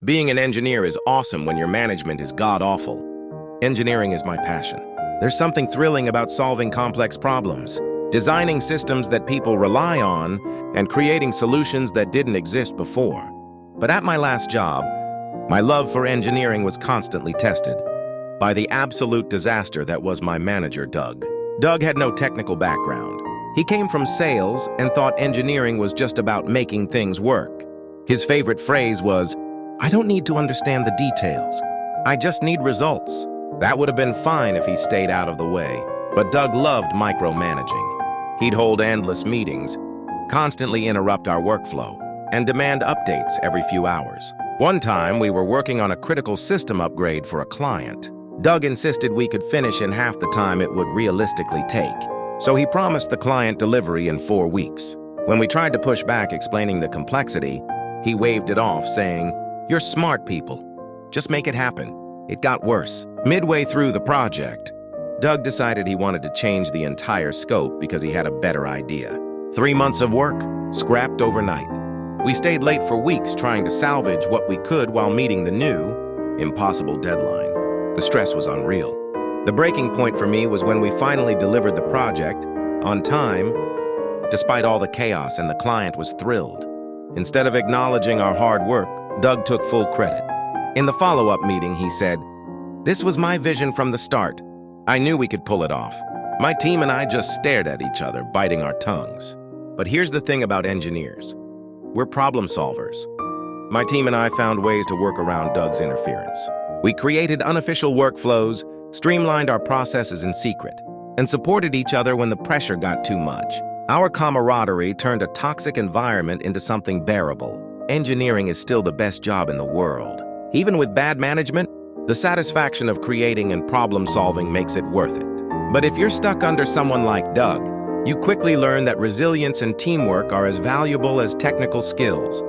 Being an engineer is awesome when your management is god-awful. Engineering is my passion. There's something thrilling about solving complex problems, designing systems that people rely on, and creating solutions that didn't exist before. But at my last job, my love for engineering was constantly tested by the absolute disaster that was my manager, Doug. Doug had no technical background. He came from sales and thought engineering was just about making things work. His favorite phrase was, "I don't need to understand the details. I just need results." That would have been fine if he stayed out of the way, but Doug loved micromanaging. He'd hold endless meetings, constantly interrupt our workflow, and demand updates every few hours. One time, we were working on a critical system upgrade for a client. Doug insisted we could finish in half the time it would realistically take, so he promised the client delivery in 4 weeks. When we tried to push back explaining the complexity, he waved it off, saying, "You're smart people. Just make it happen." It got worse. Midway through the project, Doug decided he wanted to change the entire scope because he had a better idea. 3 months of work, scrapped overnight. We stayed late for weeks trying to salvage what we could while meeting the new, impossible deadline. The stress was unreal. The breaking point for me was when we finally delivered the project on time, despite all the chaos, and the client was thrilled. Instead of acknowledging our hard work, Doug took full credit. In the follow-up meeting, he said, "This was my vision from the start. I knew we could pull it off." My team and I just stared at each other, biting our tongues. But here's the thing about engineers. We're problem solvers. My team and I found ways to work around Doug's interference. We created unofficial workflows, streamlined our processes in secret, and supported each other when the pressure got too much. Our camaraderie turned a toxic environment into something bearable. Engineering is still the best job in the world. Even with bad management, the satisfaction of creating and problem-solving makes it worth it. But if you're stuck under someone like Doug, you quickly learn that resilience and teamwork are as valuable as technical skills.